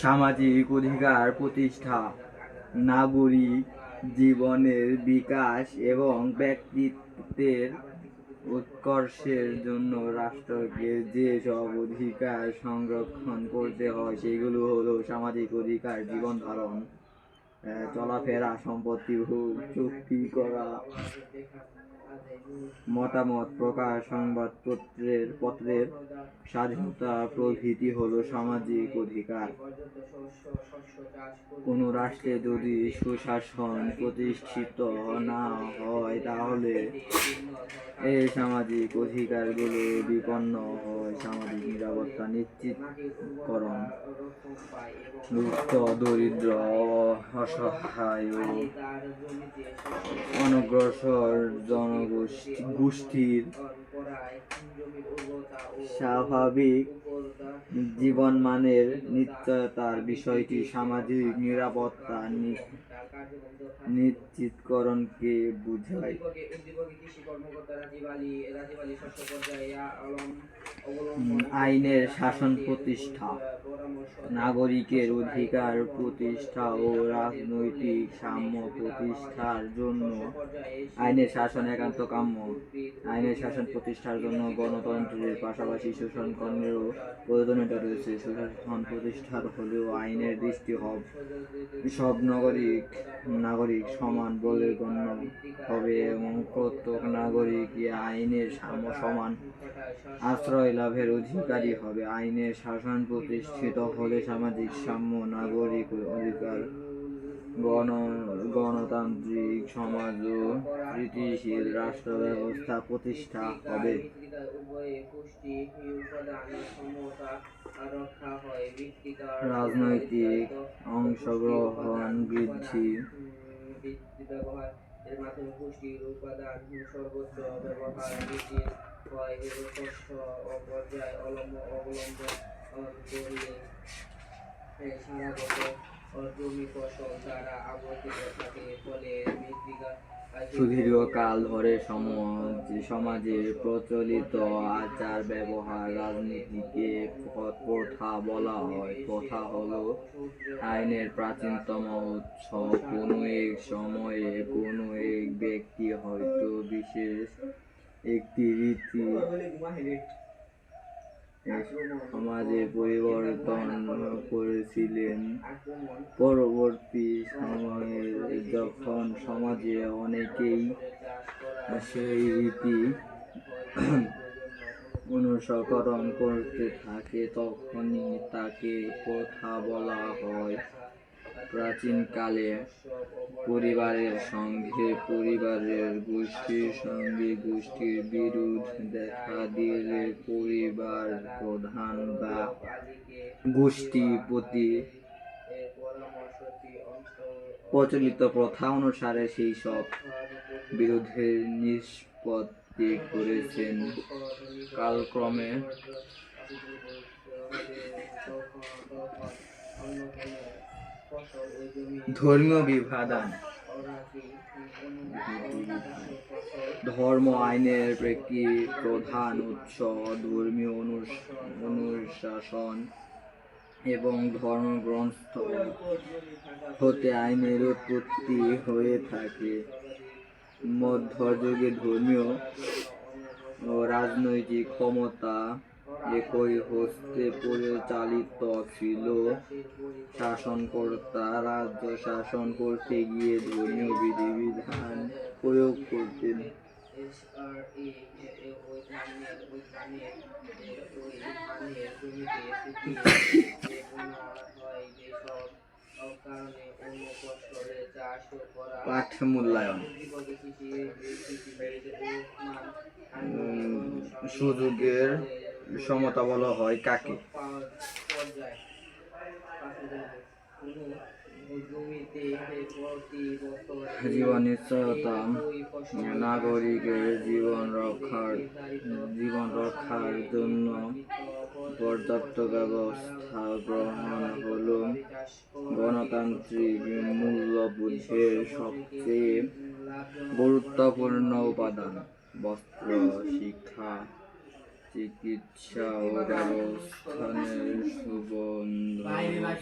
সামাজিক অধিকার প্রতিষ্ঠা, নাগরিক জীবনের বিকাশ এবং ব্যক্তিত্বের উৎকর্ষের জন্য রাষ্ট্রকে যে সব অধিকার সংরক্ষণ করতে হয় সেগুলো হলো সামাজিক অধিকার: জীবন ধারণ, চলাফেরা, সম্পত্তি ভোগ, চুক্তি করা, মতামত প্রকাশ, পত্রের স্বাধীনতা প্রভৃতি হলো সামাজিক অধিকার। কোন রাষ্ট্রে যদি সুশাসন প্রতিষ্ঠিত না হয় তাহলে এই সামাজিক অধিকারগুলো বিপন্ন হয়। সামাজিক নিরাপত্তা নিশ্চিতকরণ, দুঃস্থ, দরিদ্র, অসহায় ও অনগ্রসর জনগোষ্ঠীর স্বাভাবিক জীবনমানের নিশ্চয়তার বিষয়টি সামাজিক নিরাপত্তা নিশ্চিতকরণকে বোঝায়। আইনের শাসন প্রতিষ্ঠা, নাগরিকের অধিকার প্রতিষ্ঠা ও রাজনৈতিক সাম্য প্রতিষ্ঠার জন্য আইনের শাসন একান্ত কাম্য। আইনের শাসন প্রতিষ্ঠার জন্য গণতন্ত্রের পাশাপাশি সুশাসনেরও প্রয়োজনীয়তা রয়েছে। সুশাসন প্রতিষ্ঠার হলেও আইনের দৃষ্টি সব নাগরিক সমান বলে গণ্য হবে এবং প্রত্যেক নাগরিক আইনের সমান আশ্রয় লাভের অধিকারী হবে। আইনের শাসন প্রতিষ্ঠিত হলে সামাজিক সাম্য, নাগরিক অধিকার, গণতান্ত্রিক সমাজ ও স্থিতিশীল রাষ্ট্র ব্যবস্থা প্রতিষ্ঠা হবে। রাজনৈতিক অংশগ্রহণ বৃদ্ধি, এর মাধ্যমে পুষ্টির উপাদান সর্বোচ্চ ব্যবহার নিশ্চিত হয় এবং তথ্য ও পর্যায় অবলম্বন করলে সারা বছর জমি ফসল দ্বারা আবর্তিত থাকে। ফলে সুদীর্ঘকাল ধরে সমাজে প্রচলিত আচার ব্যবহার রাজনীতিকে প্রথা বলা হয়। প্রথা হলো আইনের প্রাচীনতম উৎস। কোনো এক সময়ে কোনো এক ব্যক্তি হয়তো বিশেষ একটি রীতি সমাজে পরিবর্তন করেছিলেন। পরবর্তী সময়ে যখন সমাজে অনেকেই সেই রীতি অনুসরণ করতে থাকে তখনই তাকে প্রথা বলা হয়। প্রাচীনকালে পরিবারের সঙ্গে পরিবারের, গোষ্ঠীর সঙ্গে গোষ্ঠীর বিরোধ দেখা দিলে পরিবার প্রধান বা গোষ্ঠীপতি প্রচলিত প্রথা অনুসারে সেই সব বিরোধের নিষ্পত্তি করেছেন। কালক্রমে ধর্মীয় বিভাজন, ধর্ম আইনের একটি প্রধান উৎস। ধর্মীয় অনুশাসন এবং ধর্মগ্রন্থ হতে আইনের উৎপত্তি হয়ে থাকে। মধ্যযুগে ধর্মীয় ও রাজনৈতিক ক্ষমতা একই হস্তে পরিচালিত ছিল। শাসনকর্তা রাজ্য শাসন করতে গিয়ে ধর্মীয় বিধিবিধান প্রয়োগ করতেন। পাঠ মূল্যায়ন, সুযোগের সমতা বলা হয় কাকে? জীবন নিশ্চয়তা, নাগরিকের জীবন রক্ষার জন্য পর্যাপ্ত ব্যবস্থা গ্রহণ হল গণতান্ত্রিক মূল্যবোধের সবচেয়ে গুরুত্বপূর্ণ উপাদান। বস্ত্র, শিক্ষা, চিকিৎসা ও ব্যবস্থানের সুবন্ধ ভাই